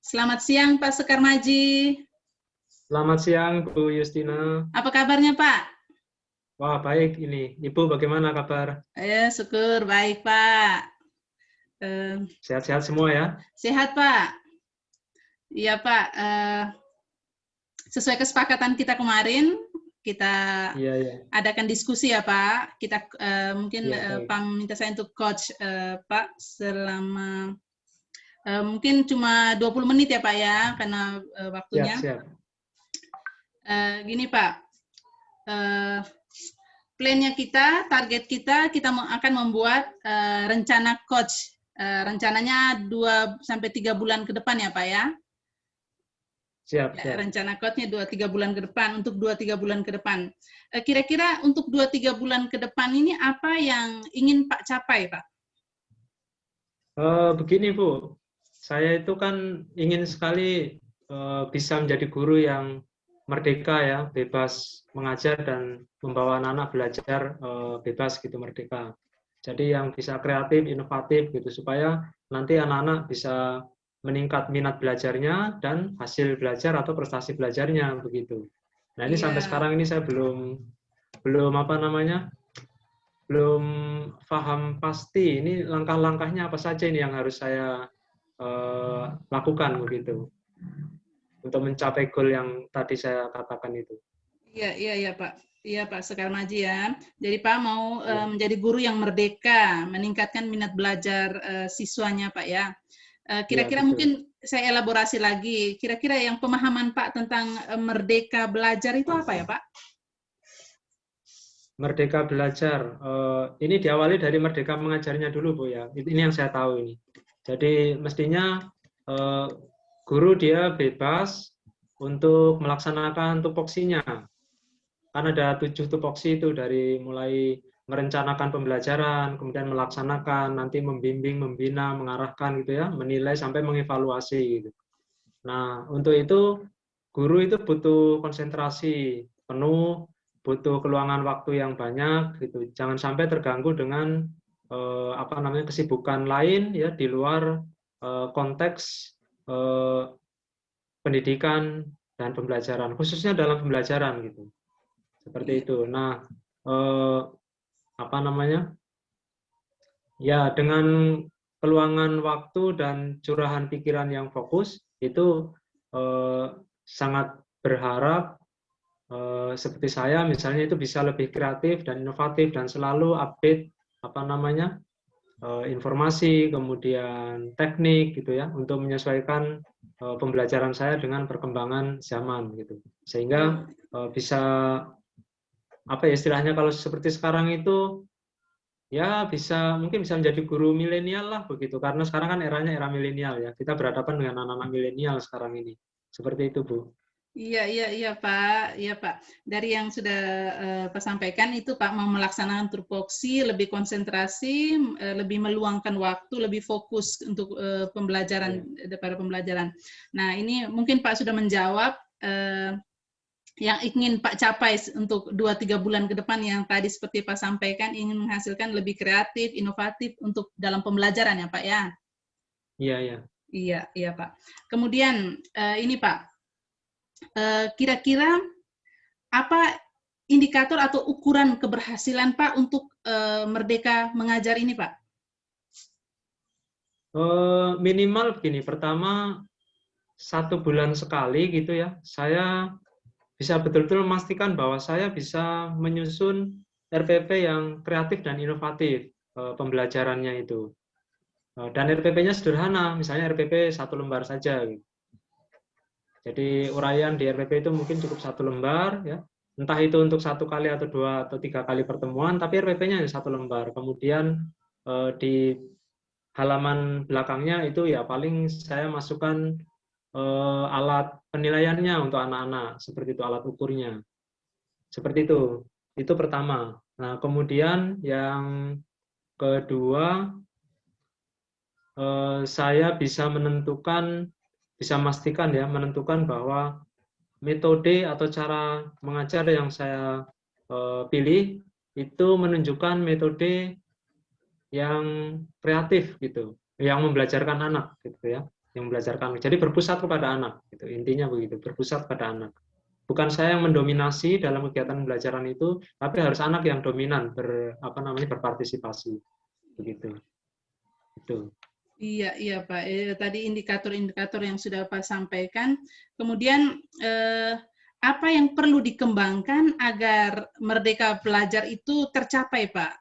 Selamat siang Pak Sekarmaji. Selamat siang Bu Justina. Apa kabarnya Pak? Wah, baik ini. Ibu bagaimana kabar? Syukur baik Pak. Sehat-sehat semua ya? Sehat Pak. Iya Pak. Sesuai kesepakatan kita kemarin, kita adakan diskusi ya Pak. Kita mungkin Pak minta saya untuk coach Pak selama mungkin cuma 20 menit ya Pak ya, karena waktunya. Siap. Gini Pak, plan-nya kita, target kita akan membuat rencana coach. Rencananya 2-3 bulan ke depan ya Pak ya. Siap. Rencana coach-nya 2-3 bulan ke depan, untuk 2-3 bulan ke depan. Kira-kira untuk 2-3 bulan ke depan ini apa yang ingin Pak capai Pak? Begini Bu, saya itu kan ingin sekali bisa menjadi guru yang merdeka ya, bebas mengajar dan membawa anak-anak belajar bebas gitu, merdeka. Jadi yang bisa kreatif, inovatif gitu, supaya nanti anak-anak bisa meningkat minat belajarnya dan hasil belajar atau prestasi belajarnya begitu. Nah ini sampai sekarang ini saya belum belum paham pasti ini langkah-langkahnya apa saja ini yang harus saya lakukan begitu untuk mencapai goal yang tadi saya katakan itu. Iya Pak. Iya Pak Sekarmaji ya. Jadi Pak mau menjadi guru yang merdeka, meningkatkan minat belajar siswanya Pak ya. Kira-kira mungkin saya elaborasi lagi. Kira-kira yang pemahaman Pak tentang merdeka belajar itu apa ya Pak? Merdeka belajar, ini diawali dari merdeka mengajarnya dulu Bu ya. Ini yang saya tahu ini. Jadi mestinya guru dia bebas untuk melaksanakan tupoksinya. Kan ada 7 tupoksi itu, dari mulai merencanakan pembelajaran, kemudian melaksanakan, nanti membimbing, membina, mengarahkan gitu ya, menilai sampai mengevaluasi gitu. Nah, untuk itu guru itu butuh konsentrasi penuh, butuh keluangan waktu yang banyak gitu. Jangan sampai terganggu dengan kesibukan lain ya di luar konteks pendidikan dan pembelajaran, khususnya dalam pembelajaran gitu. Seperti itu. Nah, ya dengan keluangan waktu dan curahan pikiran yang fokus itu sangat berharap seperti saya misalnya itu bisa lebih kreatif dan inovatif dan selalu update informasi, kemudian teknik gitu ya, untuk menyesuaikan pembelajaran saya dengan perkembangan zaman gitu. Sehingga bisa istilahnya kalau seperti sekarang itu ya mungkin bisa menjadi guru milenial lah begitu, karena sekarang kan eranya era milenial ya, kita berhadapan dengan anak-anak milenial sekarang ini, seperti itu Bu. Iya Pak. Dari yang sudah Pak sampaikan itu Pak mau melaksanakan tupoksi, lebih konsentrasi, lebih meluangkan waktu, lebih fokus untuk pembelajaran daripada pembelajaran. Nah ini mungkin Pak sudah menjawab yang ingin Pak capai untuk 2-3 bulan ke depan, yang tadi seperti Pak sampaikan ingin menghasilkan lebih kreatif, inovatif untuk dalam pembelajaran ya Pak ya? Iya Pak. Kemudian ini Pak, kira-kira apa indikator atau ukuran keberhasilan Pak untuk merdeka mengajar ini Pak? Minimal begini, pertama 1 bulan sekali gitu ya, saya bisa betul-betul memastikan bahwa saya bisa menyusun RPP yang kreatif dan inovatif pembelajarannya itu. Dan RPP-nya sederhana, misalnya RPP 1 lembar saja. Jadi uraian di RPP itu mungkin cukup 1 lembar, ya. Entah itu untuk 1 kali atau 2 atau 3 kali pertemuan, tapi RPP-nya hanya 1 lembar. Kemudian di halaman belakangnya itu ya paling saya masukkan alat penilaiannya untuk anak-anak, seperti itu, alat ukurnya. Seperti itu pertama. Nah, kemudian yang kedua, saya bisa menentukan bahwa metode atau cara mengajar yang saya pilih itu menunjukkan metode yang kreatif gitu, yang membelajarkan anak gitu ya. yang belajarkan. Jadi berpusat kepada anak, gitu. Intinya begitu, berpusat pada anak. Bukan saya yang mendominasi dalam kegiatan pembelajaran itu, tapi harus anak yang dominan berpartisipasi, begitu. Itu. Iya, iya Pak. Tadi indikator-indikator yang sudah Pak sampaikan. Kemudian apa yang perlu dikembangkan agar merdeka belajar itu tercapai, Pak?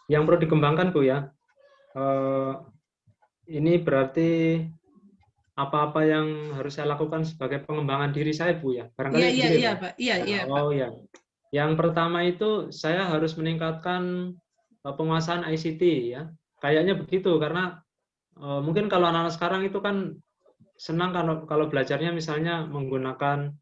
Yang perlu dikembangkan, Bu, ya. Ini berarti apa-apa yang harus saya lakukan sebagai pengembangan diri saya, Bu, ya. Iya, Barangkali iya, begitu, iya ya, Pak. Pak. Iya, iya Pak. Oh, ya. Yang pertama itu saya harus meningkatkan penguasaan ICT, ya. Kayaknya begitu, karena mungkin kalau anak-anak sekarang itu kan senang kalau belajarnya misalnya menggunakan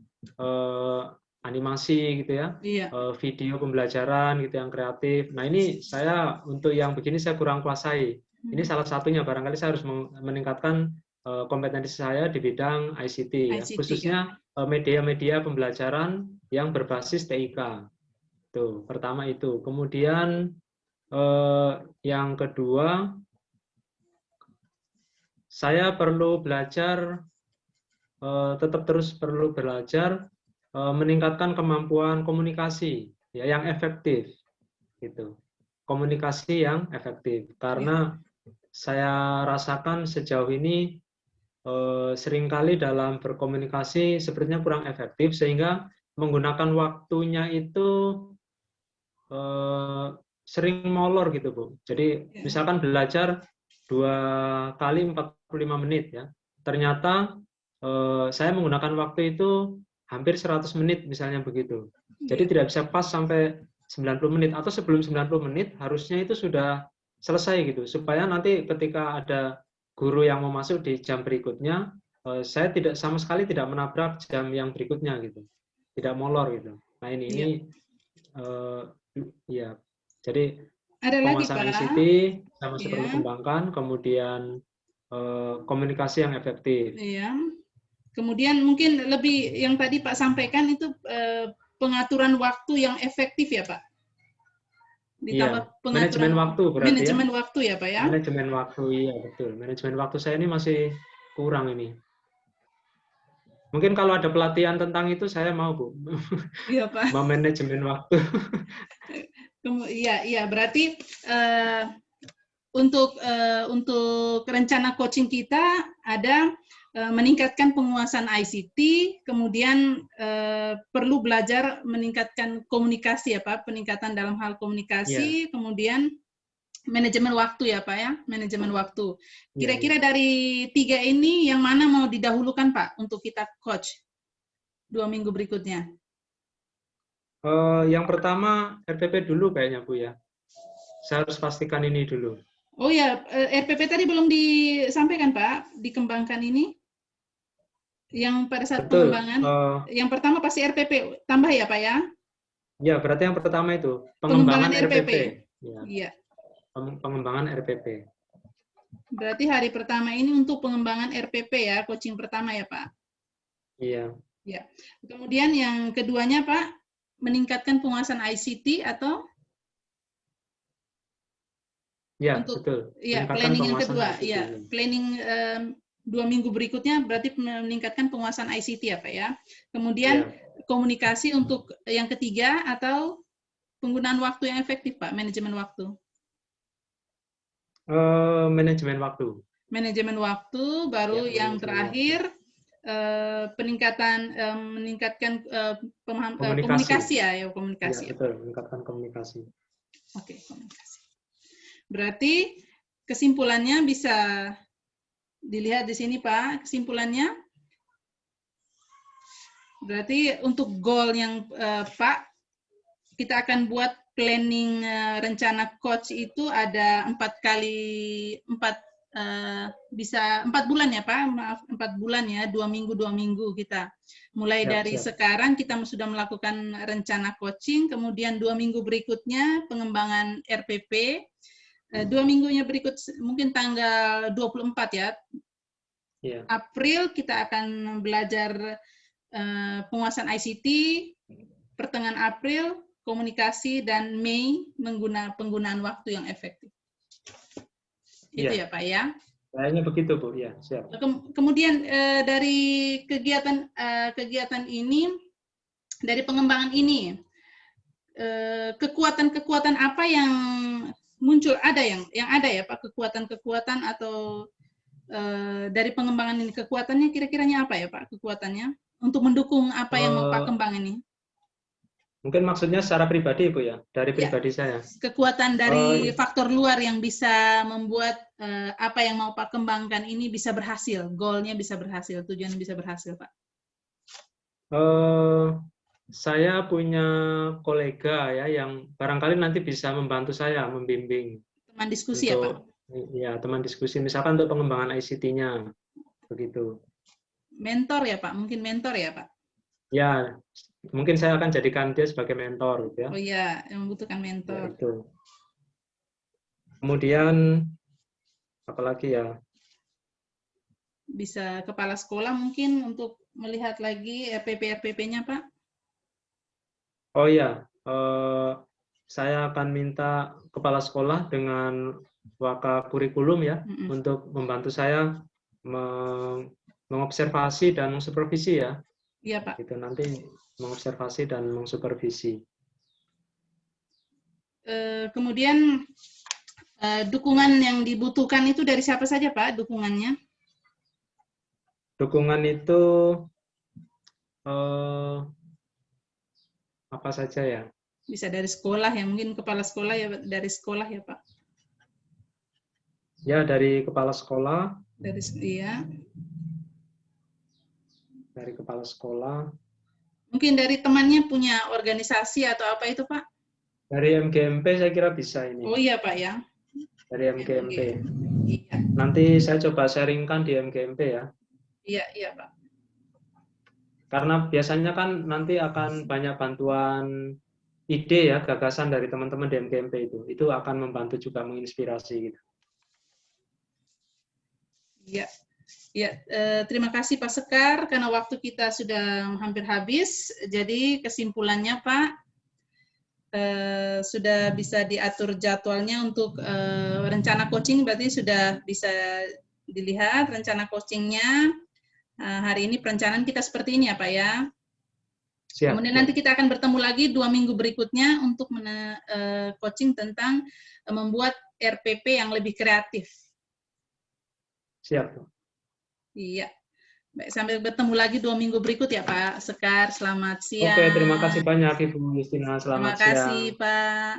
animasi gitu ya, Iya. video pembelajaran gitu yang kreatif. Nah, ini saya untuk yang begini saya kurang kuasai. Ini salah satunya, barangkali saya harus meningkatkan kompetensi saya di bidang ICT, ya, ICT kan. khususnya media-media pembelajaran yang berbasis TIK. Tuh, pertama itu. Kemudian yang kedua, saya perlu belajar, tetap terus perlu belajar meningkatkan kemampuan komunikasi, ya, yang efektif, gitu. Komunikasi yang efektif, Iya. karena saya rasakan sejauh ini seringkali dalam berkomunikasi sepertinya kurang efektif, sehingga menggunakan waktunya itu sering molor gitu, Bu. Jadi Iya. misalkan belajar 2 kali 45 menit, ya. Ternyata saya menggunakan waktu itu hampir 100 menit misalnya begitu. Jadi Iya. tidak bisa pas sampai 90 menit, atau sebelum 90 menit harusnya itu sudah selesai gitu, supaya nanti ketika ada guru yang mau masuk di jam berikutnya, saya sama sekali tidak menabrak jam yang berikutnya gitu. Tidak molor gitu. Nah, ini Iya. ya. Jadi Ada lagi, penguasaan Pak. ICT saya masih perlu Ya. kembangkan, kemudian komunikasi yang efektif. Iya. Kemudian mungkin lebih yang tadi Pak sampaikan itu pengaturan waktu yang efektif ya Pak. Iya, Ditambah manajemen pengaturan waktu berarti, ya. manajemen waktu ya Pak ya. Manajemen waktu, iya betul. Manajemen waktu saya ini masih kurang ini. Mungkin kalau ada pelatihan tentang itu saya mau, Bu. Iya Pak. Memanajemen waktu. Iya, iya berarti untuk rencana coaching kita ada meningkatkan penguasaan ICT, kemudian perlu belajar meningkatkan komunikasi ya Pak, peningkatan dalam hal komunikasi, Iya, kemudian manajemen waktu ya Pak ya, manajemen waktu. iya, iya. Kira-kira dari 3 ini yang mana mau didahulukan Pak untuk kita coach 2 minggu berikutnya? Yang pertama RPP dulu kayaknya, Bu, ya. Saya harus pastikan ini dulu. Oh ya, RPP tadi belum disampaikan Pak, dikembangkan ini. Yang pada saat Betul. pengembangan, yang pertama pasti RPP, tambah ya Pak ya? Ya, berarti yang pertama itu Pengembangan pengembangan RPP. RPP. Ya, Iya. pengembangan RPP. Berarti hari pertama ini untuk pengembangan RPP ya, coaching pertama ya Pak? Iya. Ya. Kemudian yang keduanya Pak, meningkatkan penguasaan ICT atau Ya, untuk betul. ya Meningkatkan planning yang penguasaan kedua, ICT. ya planning 2 minggu berikutnya berarti meningkatkan penguasaan ICT ya Pak ya. Kemudian Ya. komunikasi untuk yang ketiga atau penggunaan waktu yang efektif Pak, manajemen waktu. Manajemen waktu. Manajemen waktu, baru Ya, yang manajemen waktu. terakhir meningkatkan Komunikasi. komunikasi ya, Ya, komunikasi. betul. Meningkatkan komunikasi. Oke, komunikasi. Berarti kesimpulannya bisa dilihat di sini Pak, kesimpulannya. Berarti untuk goal yang Pak, kita akan buat planning rencana coach itu ada 4 bulan ya Pak, maaf 4 bulan ya, 2 minggu kita. Mulai Siap, dari siap. sekarang kita sudah melakukan rencana coaching, kemudian 2 minggu berikutnya pengembangan RPP, 2 minggunya berikut mungkin tanggal 24 ya, Ya. April kita akan belajar penguasaan ICT, pertengahan April komunikasi, dan Mei penggunaan waktu yang efektif. Itu ya Pak ya. Kayaknya begitu, Bu. Ya, siap. Kemudian dari kegiatan ini, dari pengembangan ini, kekuatan-kekuatan apa yang muncul, ada yang ada ya Pak, kekuatan-kekuatan atau dari pengembangan ini, kekuatannya kira-kiranya apa ya Pak, kekuatannya untuk mendukung apa yang mau Pak Eh, kembang ini? Mungkin maksudnya secara pribadi, Bu, ya, dari Ya, pribadi saya. kekuatan dari Eh, faktor luar yang bisa membuat apa yang mau Pak kembangkan ini bisa berhasil, goalnya bisa berhasil, tujuannya bisa berhasil Pak. eh, saya punya kolega ya yang barangkali nanti bisa membantu saya membimbing Teman diskusi ya Pak? untuk ya teman diskusi misalkan untuk pengembangan ICT-nya begitu. Mentor ya Pak, mungkin mentor ya Pak? Ya, mungkin saya akan jadikan dia sebagai mentor gitu ya. Oh iya, yang membutuhkan Ya mentor. itu. Kemudian apalagi ya? Bisa kepala sekolah mungkin untuk melihat lagi RPP-RPP-nya Pak? Oh ya, saya akan minta kepala sekolah dengan waka kurikulum ya untuk membantu saya mengobservasi dan mengsupervisi ya. Iya Pak. Itu nanti mengobservasi dan mengsupervisi. Kemudian dukungan yang dibutuhkan itu dari siapa saja Pak dukungannya? Dukungan itu apa saja ya? Bisa dari sekolah ya, mungkin kepala sekolah ya, dari sekolah ya Pak? Ya, dari kepala sekolah. Iya. Dari kepala sekolah. Mungkin dari temannya punya organisasi atau apa itu Pak? Dari MGMP saya kira bisa ini. Oh iya Pak ya. Dari MGMP. Iya. Nanti saya coba sharingkan di MGMP ya. Iya, iya Pak. Karena biasanya kan nanti akan banyak bantuan ide ya, gagasan dari teman-teman di MGMP itu. Itu akan membantu juga menginspirasi gitu. Iya. Ya, terima kasih Pak Sekar, karena waktu kita sudah hampir habis. Jadi kesimpulannya Pak, sudah bisa diatur jadwalnya untuk rencana coaching, berarti sudah bisa dilihat rencana coachingnya. Hari ini perencanaan kita seperti ini ya Pak ya. Siap, Kemudian siap. nanti kita akan bertemu lagi 2 minggu berikutnya untuk coaching tentang membuat RPP yang lebih kreatif. Siap. Iya. Baik, sampai bertemu lagi 2 minggu berikut ya Pak Sekar. Selamat siang. Oke, terima kasih banyak Ibu Justina. Selamat Terima kasih siang. Pak.